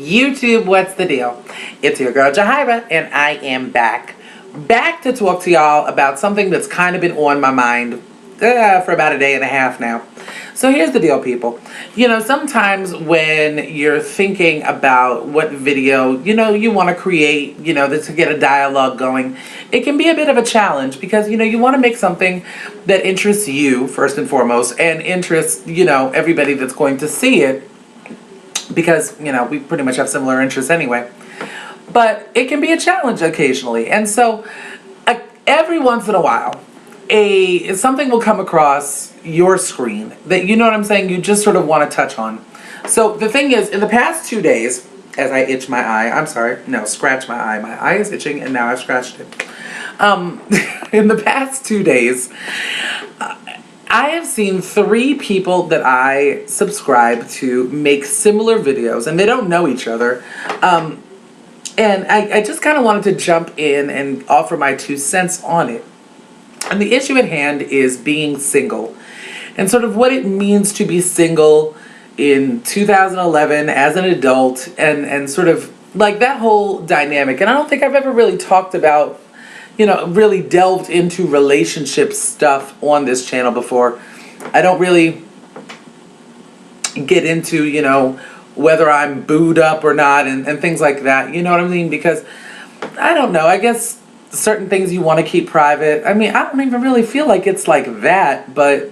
YouTube, what's the deal? It's your girl Jahira, and I am back to talk to y'all about something that's kind of been on my mind for about a day and a half now. So here's the deal, people. You know, sometimes when you're thinking about what video, you want to create, to get a dialogue going, it can be a bit of a challenge because, you want to make something that interests you first and foremost and interests, everybody that's going to see it because, we pretty much have similar interests anyway. But it can be a challenge occasionally. And so every once in a while, something will come across your screen that, you know what I'm saying, you just sort of want to touch on. So the thing is, in the past 2 days, as I itch my eye, scratch my eye is itching and now I've scratched it. In the past 2 days, I have seen 3 people that I subscribe to make similar videos, and they don't know each other. And I just kind of wanted to jump in and offer my 2 cents on it. And the issue at hand is being single and sort of what it means to be single in 2011 as an adult and sort of like that whole dynamic. And I don't think I've ever really talked about, really delved into relationship stuff on this channel before. I don't really get into, whether I'm booed up or not and things like that. You know what I mean? Because I don't know, I guess certain things you want to keep private. I mean, I don't even really feel like it's like that, but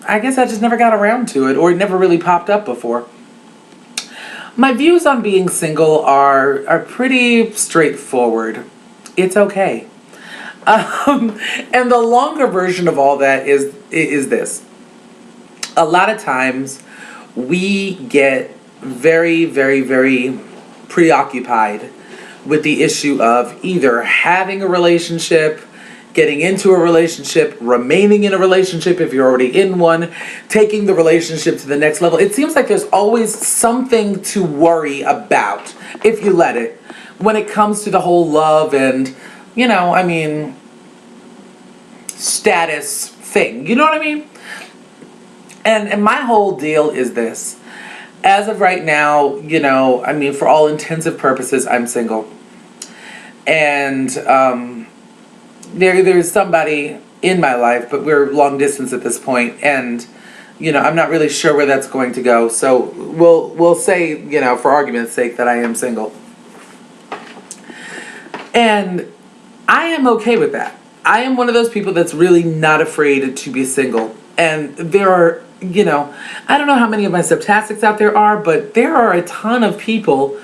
I guess I just never got around to it, or it never really popped up before. My views on being single are pretty straightforward. It's okay. And the longer version of all that is this. A lot of times we get very, very, very preoccupied with the issue of either having a relationship, getting into a relationship, remaining in a relationship if you're already in one, taking the relationship to the next level. It seems like there's always something to worry about if you let it when it comes to the whole love and, status thing. You know what I mean? And my whole deal is this. As of right now, for all intensive purposes, I'm single. And there's somebody in my life, but we're long distance at this point, and I'm not really sure where that's going to go. So we'll say, for argument's sake, that I am single. And I am okay with that. I am one of those people that's really not afraid to be single. And there are, I don't know how many of my subtastics out there are, but there are a ton of people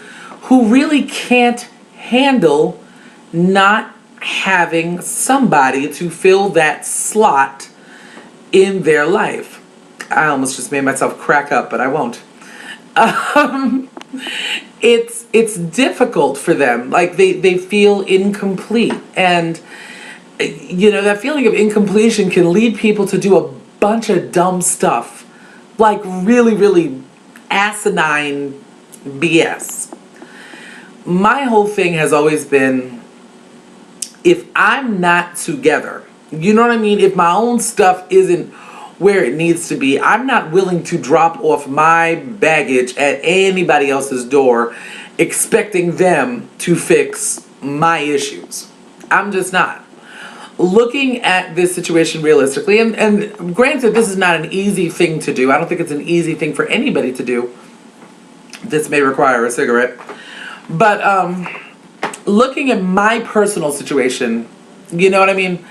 who really can't handle not having somebody to fill that slot in their life. I almost just made myself crack up, but I won't. It's difficult for them. Like they feel incomplete. And, that feeling of incompletion can lead people to do a bunch of dumb stuff. Like really, really asinine BS. My whole thing has always been, if I'm not together, you know what I mean? If my own stuff isn't where it needs to be, I'm not willing to drop off my baggage at anybody else's door expecting them to fix my issues. I'm just not. Looking at this situation realistically, and granted, this is not an easy thing to do. I don't think it's an easy thing for anybody to do. This may require a cigarette. But looking at my personal situation, you know what I mean?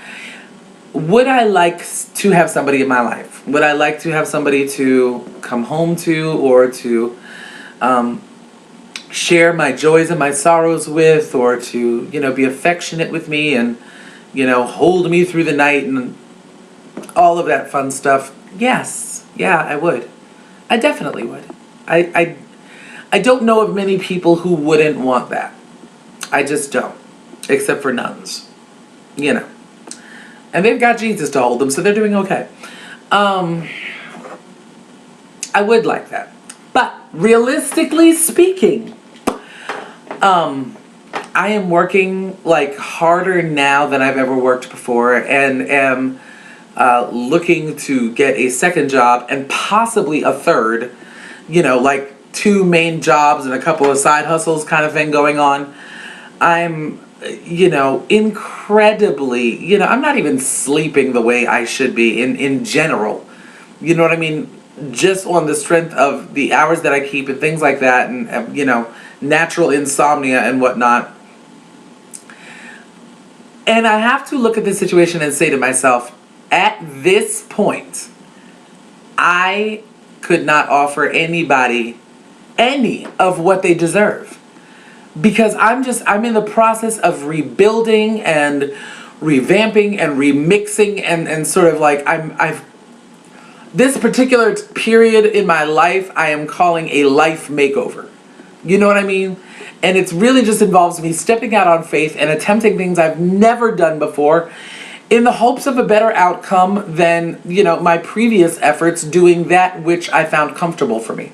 Would I like to have somebody in my life? Would I like to have somebody to come home to, or to share my joys and my sorrows with, or to, be affectionate with me and, hold me through the night and all of that fun stuff? Yes. Yeah, I would. I definitely would. I don't know of many people who wouldn't want that. I just don't. Except for nuns. And they've got Jesus to hold them, so they're doing okay. I would like that. But realistically speaking, I am working harder now than I've ever worked before, and am looking to get a second job and possibly a third, 2 main jobs and a couple of side hustles kind of thing going on. I'm, incredibly, I'm not even sleeping the way I should be in general. You know what I mean? Just on the strength of the hours that I keep and things like that, and, natural insomnia and whatnot. And I have to look at this situation and say to myself, at this point, I could not offer anybody any of what they deserve. Because I'm in the process of rebuilding and revamping and remixing and sort of like this particular period in my life I am calling a life makeover. You know what I mean? And it really just involves me stepping out on faith and attempting things I've never done before in the hopes of a better outcome than, my previous efforts doing that which I found comfortable for me.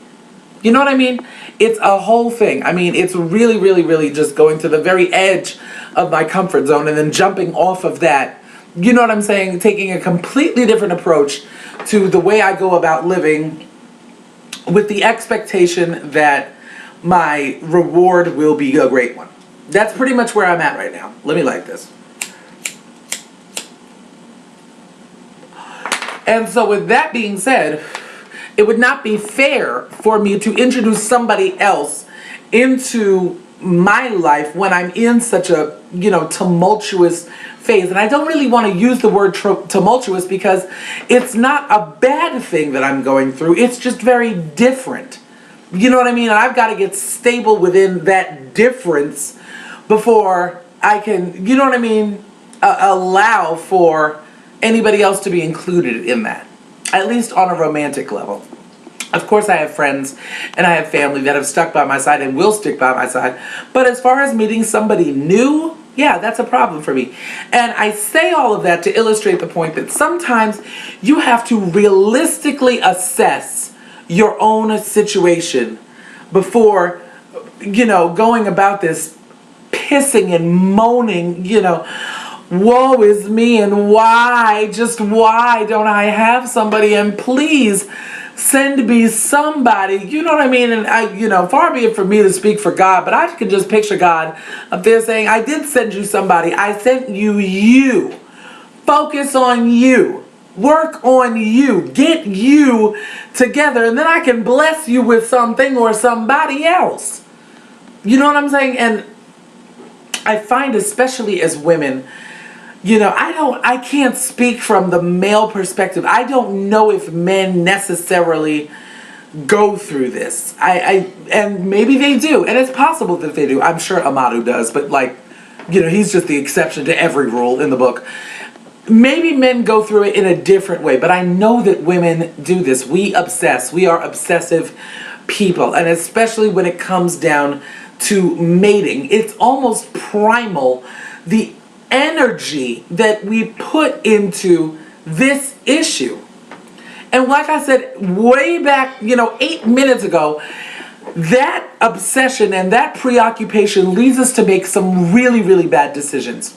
You know what I mean? It's a whole thing. I mean, it's really, really, really just going to the very edge of my comfort zone and then jumping off of that. You know what I'm saying? Taking a completely different approach to the way I go about living with the expectation that my reward will be a great one. That's pretty much where I'm at right now. Let me light this. And so with that being said, it would not be fair for me to introduce somebody else into my life when I'm in such a, tumultuous phase. And I don't really want to use the word tumultuous because it's not a bad thing that I'm going through. It's just very different. You know what I mean? And I've got to get stable within that difference before I can, you know what I mean, allow for anybody else to be included in that, at least on a romantic level. Of course, I have friends and I have family that have stuck by my side and will stick by my side. But as far as meeting somebody new, yeah, that's a problem for me. And I say all of that to illustrate the point that sometimes you have to realistically assess your own situation before, going about this pissing and moaning, woe is me and why don't I have somebody, and please send me somebody, you know what I mean? And far be it for me to speak for God, but I can just picture God up there saying, I did send you somebody. I sent you. Focus on you. Work on you. Get you together, and then I can bless you with something or somebody else. You know what I'm saying? And I find, especially as women, I can't speak from the male perspective. I don't know if men necessarily go through this. And maybe they do, and it's possible that they do. I'm sure Amadu does, but he's just the exception to every rule in the book. Maybe men go through it in a different way, but I know that women do this. We obsess. We are obsessive people, and especially when it comes down to mating, it's almost primal. The energy that we put into this issue. And like I said way back, 8 minutes ago, that obsession and that preoccupation leads us to make some really, really bad decisions.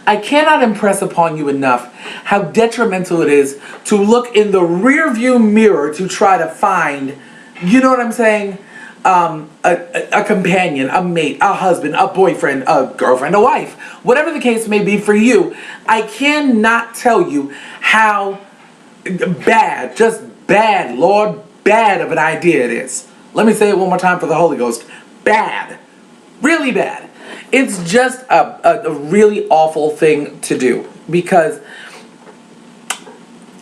I cannot impress upon you enough how detrimental it is to look in the rearview mirror to try to find, you know what I'm saying, a companion, a mate, a husband, a boyfriend, a girlfriend, a wife, whatever the case may be for you. I cannot tell you how bad, just bad, Lord, bad of an idea it is. Let me say it one more time for the Holy Ghost. Bad. Really bad. It's just a really awful thing to do, because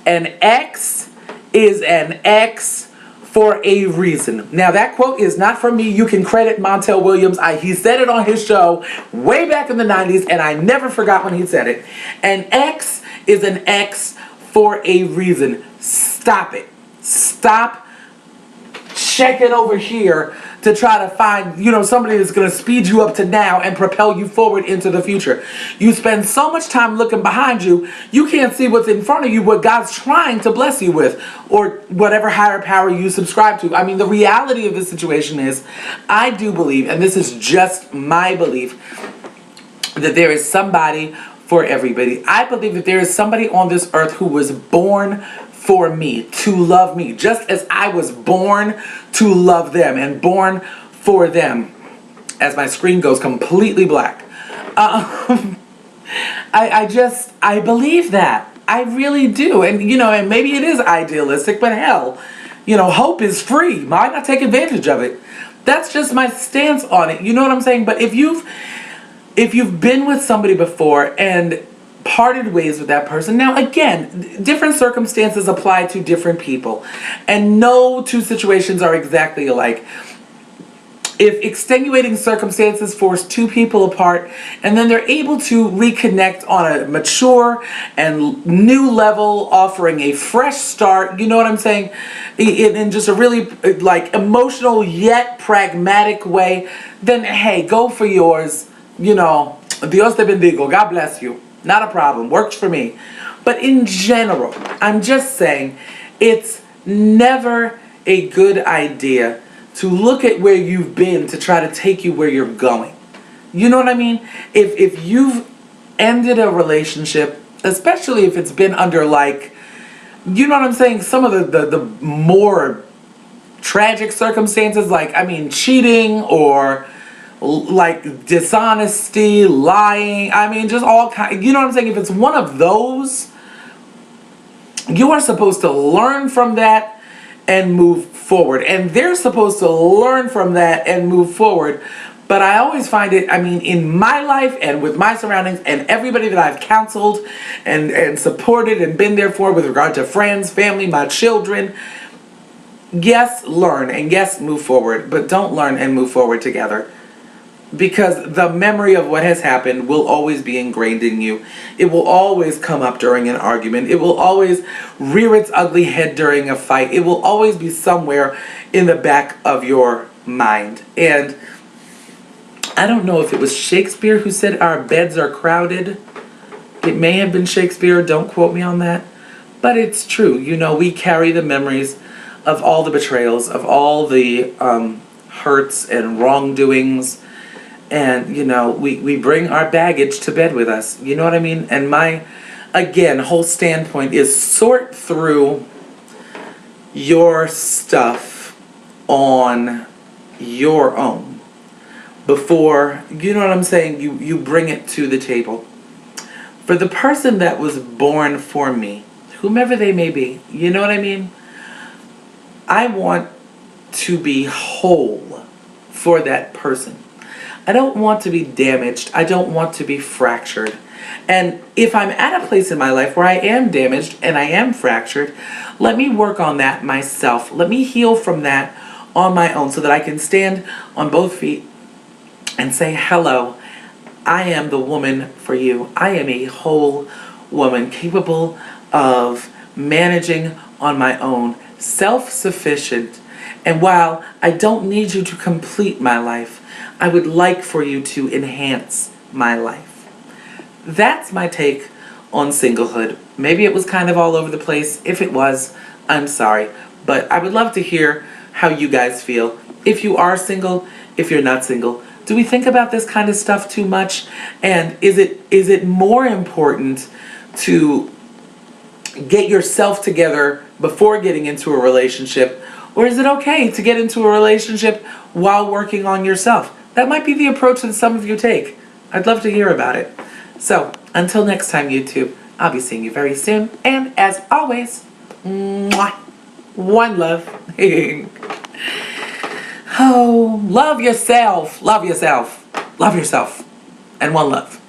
an ex is an ex for a reason. Now, that quote is not from me. You can credit Montel Williams. He said it on his show way back in the 90s, and I never forgot when he said it. An ex is an ex for a reason. Stop it. Stop checking over here to try to find, somebody that's going to speed you up to now and propel you forward into the future. You spend so much time looking behind you, you can't see what's in front of you, what God's trying to bless you with, or whatever higher power you subscribe to. I mean, the reality of this situation is, I do believe, and this is just my belief, that there is somebody for everybody. I believe that there is somebody on this earth who was born for me, to love me, just as I was born to love them and born for them. As my screen goes completely black. I believe that. I really do. And, and maybe it is idealistic, but hell, hope is free. Why not take advantage of it? That's just my stance on it. You know what I'm saying? But if you've been with somebody before and parted ways with that person, now again, different circumstances apply to different people. And no two situations are exactly alike. If extenuating circumstances force two people apart and then they're able to reconnect on a mature and new level, offering a fresh start, you know what I'm saying, in just a really emotional yet pragmatic way, then hey, go for yours. Dios te bendigo, God bless you, not a problem, works for me. But in general, I'm just saying, it's never a good idea to look at where you've been to try to take you where you're going. You know what I mean? If you've ended a relationship, especially if it's been under you know what I'm saying, some of the more tragic circumstances, cheating or dishonesty, lying, just all kind, you know what I'm saying? If it's one of those, you are supposed to learn from that and move forward. And they're supposed to learn from that and move forward. But I always find it, in my life and with my surroundings and everybody that I've counseled and supported and been there for with regard to friends, family, my children, yes, learn and yes, move forward. But don't learn and move forward together. Because the memory of what has happened will always be ingrained in you. It will always come up during an argument. It will always rear its ugly head during a fight. It will always be somewhere in the back of your mind. And I don't know if it was Shakespeare who said our beds are crowded. It may have been Shakespeare, don't quote me on that. But it's true. We carry the memories of all the betrayals, of all the hurts and wrongdoings. And, we bring our baggage to bed with us. You know what I mean? And my, again, whole standpoint is sort through your stuff on your own before, you know what I'm saying, you bring it to the table. For the person that was born for me, whomever they may be, you know what I mean? I want to be whole for that person. I don't want to be damaged. I don't want to be fractured. And if I'm at a place in my life where I am damaged and I am fractured, let me work on that myself. Let me heal from that on my own so that I can stand on both feet and say, hello, I am the woman for you. I am a whole woman capable of managing on my own, self-sufficient. And while I don't need you to complete my life, I would like for you to enhance my life. That's my take on singlehood. Maybe it was kind of all over the place. If it was, I'm sorry. But I would love to hear how you guys feel. If you are single, if you're not single, do we think about this kind of stuff too much? And is it more important to get yourself together before getting into a relationship? Or is it okay to get into a relationship while working on yourself? That might be the approach that some of you take. I'd love to hear about it. So, until next time, YouTube, I'll be seeing you very soon. And as always, mwah, one love. Oh, love yourself. Love yourself. Love yourself. And one love.